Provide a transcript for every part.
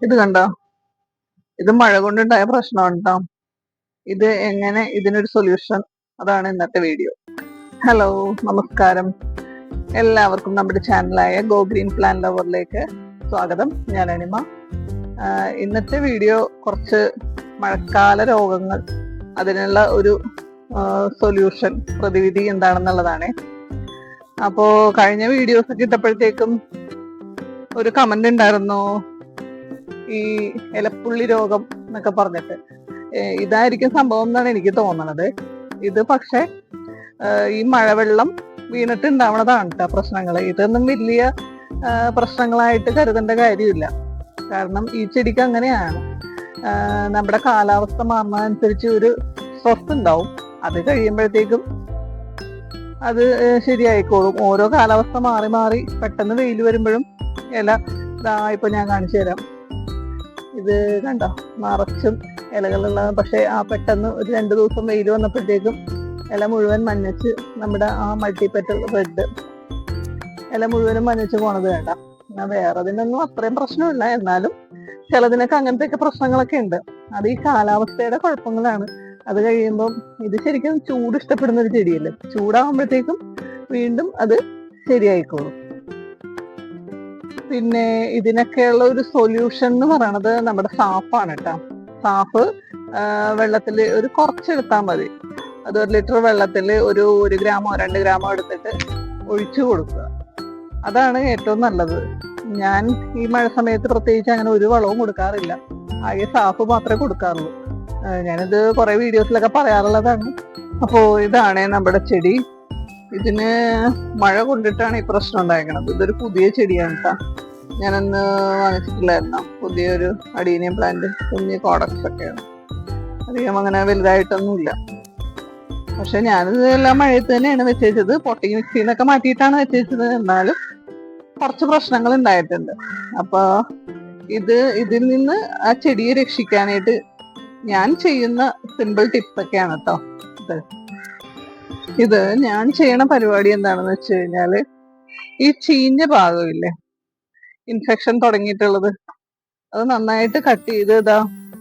ഇത് കണ്ടോ? ഇത് മഴ കൊണ്ടുണ്ടായ പ്രശ്നമാണ് കേട്ടോ. ഇത് എങ്ങനെ ഇതിനൊരു സൊല്യൂഷൻ, അതാണ് ഇന്നത്തെ വീഡിയോ. ഹലോ, നമസ്കാരം. എല്ലാവർക്കും നമ്മുടെ ചാനലായ ഗോ ഗ്രീൻ പ്ലാൻ ലവറിലേക്ക് സ്വാഗതം. ഞാൻ അനിമ. ഇന്നത്തെ വീഡിയോ കുറച്ച് മഴക്കാല രോഗങ്ങൾ, അതിനുള്ള ഒരു സൊല്യൂഷൻ, പ്രതിവിധി എന്താണെന്നുള്ളതാണ്. അപ്പോ കഴിഞ്ഞ വീഡിയോസ് ഒക്കെ ഇട്ടപ്പോഴത്തേക്കും ഒരു കമന്റ് ഉണ്ടായിരുന്നു, ഈ ഇലപ്പുള്ളി രോഗം എന്നൊക്കെ പറഞ്ഞിട്ട്. ഇതായിരിക്കും സംഭവം എന്നാണ് എനിക്ക് തോന്നണത്. ഇത് പക്ഷെ ഈ മഴവെള്ളം വീണിട്ട് ഉണ്ടാവണതാണ് കേട്ടോ പ്രശ്നങ്ങൾ. ഇതൊന്നും വലിയ പ്രശ്നങ്ങളായിട്ട് കരുതേണ്ട കാര്യമില്ല. കാരണം ഈ ചെടിക്ക് അങ്ങനെയാണ്, നമ്മുടെ കാലാവസ്ഥ മാറുന്നതനുസരിച്ച് ഒരു സ്വസ്ഥ ഉണ്ടാവും. അത് കഴിയുമ്പോഴത്തേക്കും അത് ശരിയായിക്കോളും. ഓരോ കാലാവസ്ഥ മാറി മാറി പെട്ടെന്ന് വെയിൽ വരുമ്പോഴും ഇല ഇപ്പൊ ഞാൻ കാണിച്ചു തരാം. ഇത് കണ്ടോ, നിറച്ചും ഇലകളുള്ള. പക്ഷെ ആ പെട്ടെന്ന് ഒരു 2 ദിവസം വെയിൽ വന്നപ്പോഴത്തേക്കും ഇല മുഴുവൻ മഞ്ഞച്ച്, നമ്മുടെ ആ മൾട്ടിപെറ്റൽ റെഡ് ഇല മുഴുവനും മഞ്ഞച്ച് പോണത് വേണ്ട. വേറെ അതിനൊന്നും അത്രയും പ്രശ്നമില്ല, എന്നാലും ചിലതിനൊക്കെ അങ്ങനത്തെയൊക്കെ പ്രശ്നങ്ങളൊക്കെ ഉണ്ട്. അത് ഈ കാലാവസ്ഥയുടെ കുഴപ്പങ്ങളാണ്. അത് കഴിയുമ്പം ഇത് ശരിക്കും ചൂട് ഇഷ്ടപ്പെടുന്ന ഒരു ചെടിയല്ലേ. ചൂടാകുമ്പോഴത്തേക്കും വീണ്ടും അത് ശരിയായിക്കോളും. പിന്നെ ഇതിനൊക്കെയുള്ള ഒരു സൊല്യൂഷൻ എന്ന് പറയണത് നമ്മുടെ സാഫാണ് കേട്ടോ. സാഫ് വെള്ളത്തിൽ ഒരു കുറച്ചെടുത്താൽ മതി. അത് 1 ലിറ്റർ വെള്ളത്തിൽ ഒരു 1 ഗ്രാമോ 2 ഗ്രാമോ എടുത്തിട്ട് ഒഴിച്ചു കൊടുക്കുക. അതാണ് ഏറ്റവും നല്ലത്. ഞാൻ ഈ മഴ സമയത്ത് പ്രത്യേകിച്ച് അങ്ങനെ ഒരു വളവും കൊടുക്കാറില്ല. ആകെ സാഫ് മാത്രമേ കൊടുക്കാറുള്ളൂ. ഞാനിത് കുറെ വീഡിയോസിലൊക്കെ പറയാറുള്ളതാണ്. അപ്പോ ഇതാണ് നമ്മുടെ ചെടി. ഇതിന് മഴ കൊണ്ടിട്ടാണ് ഈ പ്രശ്നം ഉണ്ടായിരിക്കണത്. ഇതൊരു പുതിയ ചെടിയാണ് കേട്ടോ. ഞാനന്ന് വാങ്ങിച്ചിട്ടില്ലായിരുന്നു. പുതിയൊരു അഡീനിയം പ്ലാന്റ്, കുഞ്ഞ് കോഡക്സ് ഒക്കെയാണ്. അധികം അങ്ങനെ വലുതായിട്ടൊന്നുമില്ല. പക്ഷെ ഞാനിത് എല്ലാം മഴയത്ത് തന്നെയാണ് വെച്ചത്. പൊട്ടി മിക്സിന്നൊക്കെ മാറ്റിയിട്ടാണ് വെച്ചത്. എന്നാലും കുറച്ച് പ്രശ്നങ്ങൾ ഉണ്ടായിട്ടുണ്ട്. അപ്പൊ ഇതിൽ നിന്ന് ആ ചെടിയെ രക്ഷിക്കാനായിട്ട് ഞാൻ ചെയ്യുന്ന സിമ്പിൾ ടിപ്സ് ഒക്കെയാണ് കേട്ടോ. ഇത് ഞാൻ ചെയ്യണ പരിപാടി എന്താണെന്ന് വെച്ച് കഴിഞ്ഞാല്, ഈ ചീഞ്ഞ ഭാഗമില്ലേ, ഇൻഫെക്ഷൻ തുടങ്ങിയിട്ടുള്ളത്, അത് നന്നായിട്ട് കട്ട് ചെയ്ത്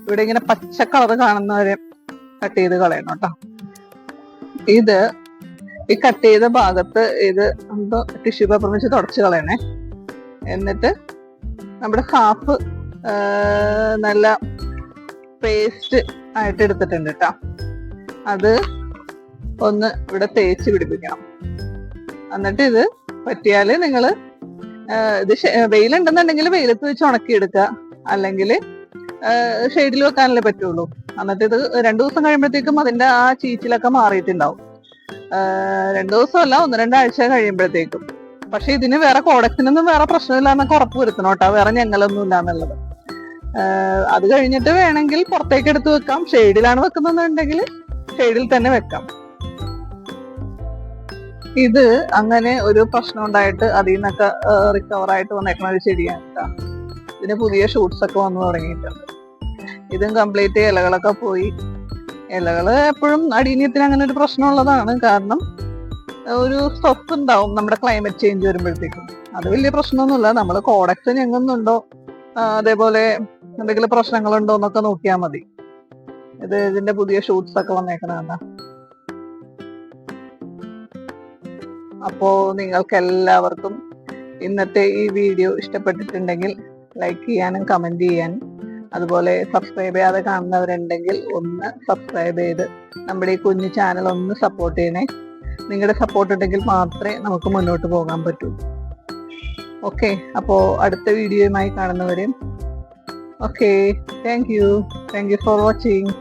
ഇവിടെ ഇങ്ങനെ പച്ച കളർ കാണുന്നവരെ കട്ട് ചെയ്ത് കളയണം കേട്ടോ. ഇത് ഈ കട്ട് ചെയ്ത ഭാഗത്ത് ഇത് എന്തോ ടിഷ്യൂ പേപ്പർ വെച്ച് തുടച്ച് കളയണേ. എന്നിട്ട് നമ്മുടെ സാഫ് നല്ല പേസ്റ്റ് ആയിട്ട് എടുത്തിട്ടുണ്ട് കേട്ടോ. അത് ഒന്ന് ഇവിടെ തേച്ച് പിടിപ്പിക്കണം. എന്നിട്ട് ഇത് പറ്റിയാല് നിങ്ങള് ഇത് വെയിലുണ്ടെന്നുണ്ടെങ്കിൽ വെയിലത്ത് വെച്ച് ഉണക്കിയെടുക്കുക, അല്ലെങ്കിൽ ഷെയ്ഡിൽ വെക്കാനല്ലേ പറ്റുള്ളൂ. എന്നിട്ട് ഇത് 2 ദിവസം കഴിയുമ്പോഴത്തേക്കും അതിന്റെ ആ ചീച്ചിലൊക്കെ മാറിയിട്ടുണ്ടാവും. 2 ദിവസമല്ല, 1-2 ആഴ്ച കഴിയുമ്പോഴത്തേക്കും. പക്ഷെ ഇതിന് വേറെ കോഡക്സിനൊന്നും വേറെ പ്രശ്നമില്ല എന്നൊക്കെ ഉറപ്പ് വരുത്തണം കേട്ടോ. വേറെ ഞങ്ങളൊന്നും ഇല്ല എന്നുള്ളത്. അത് കഴിഞ്ഞിട്ട് വേണമെങ്കിൽ പുറത്തേക്ക് എടുത്ത് വെക്കാം. ഷെയ്ഡിലാണ് വെക്കുന്നുണ്ടെങ്കിൽ ഷെയ്ഡിൽ തന്നെ വെക്കാം. ഇത് അങ്ങനെ ഒരു പ്രശ്നം ഉണ്ടായിട്ട് അതിൽ നിന്നൊക്കെ റിക്കവർ ആയിട്ട് വന്നേക്കുന്ന ഒരു ചെടിയാണ് കേട്ടോ. ഇതിന് പുതിയ ഷൂട്ട്സ് ഒക്കെ വന്നു തുടങ്ങിയിട്ടുണ്ട്. ഇതും കംപ്ലീറ്റ് ഇലകളൊക്കെ പോയി. ഇലകള് എപ്പോഴും അടീനിയത്തിന് അങ്ങനെ ഒരു പ്രശ്നമുള്ളതാണ്. കാരണം ഒരു സ്റ്റോപ്പ് ഉണ്ടാവും നമ്മുടെ ക്ലൈമറ്റ് ചേഞ്ച് വരുമ്പോഴത്തേക്കും. അത് വലിയ പ്രശ്നമൊന്നുമില്ല. നമ്മൾ കോഡക്സ് ഞെങ്ങുന്നുണ്ടോ, അതേപോലെ എന്തെങ്കിലും പ്രശ്നങ്ങളുണ്ടോ എന്നൊക്കെ നോക്കിയാൽ മതി. ഇതിന്റെ പുതിയ ഷൂട്ട്സ് ഒക്കെ വന്നേക്കണ. അപ്പോ നിങ്ങൾക്ക് എല്ലാവർക്കും ഇന്നത്തെ ഈ വീഡിയോ ഇഷ്ടപ്പെട്ടിട്ടുണ്ടെങ്കിൽ ലൈക്ക് ചെയ്യാനും കമന്റ് ചെയ്യാനും, അതുപോലെ സബ്സ്ക്രൈബ് ചെയ്യാതെ കാണുന്നവരുണ്ടെങ്കിൽ ഒന്ന് സബ്സ്ക്രൈബ് ചെയ്ത് നമ്മുടെ ഈ കുഞ്ഞു ചാനൽ ഒന്ന് സപ്പോർട്ട് ചെയ്യണേ. നിങ്ങളുടെ സപ്പോർട്ട് ഉണ്ടെങ്കിൽ മാത്രമേ നമുക്ക് മുന്നോട്ട് പോകാൻ പറ്റൂ. ഓക്കെ, അപ്പോ അടുത്ത വീഡിയോയുമായി കാണുന്നവരെയും okay, thank you for watching.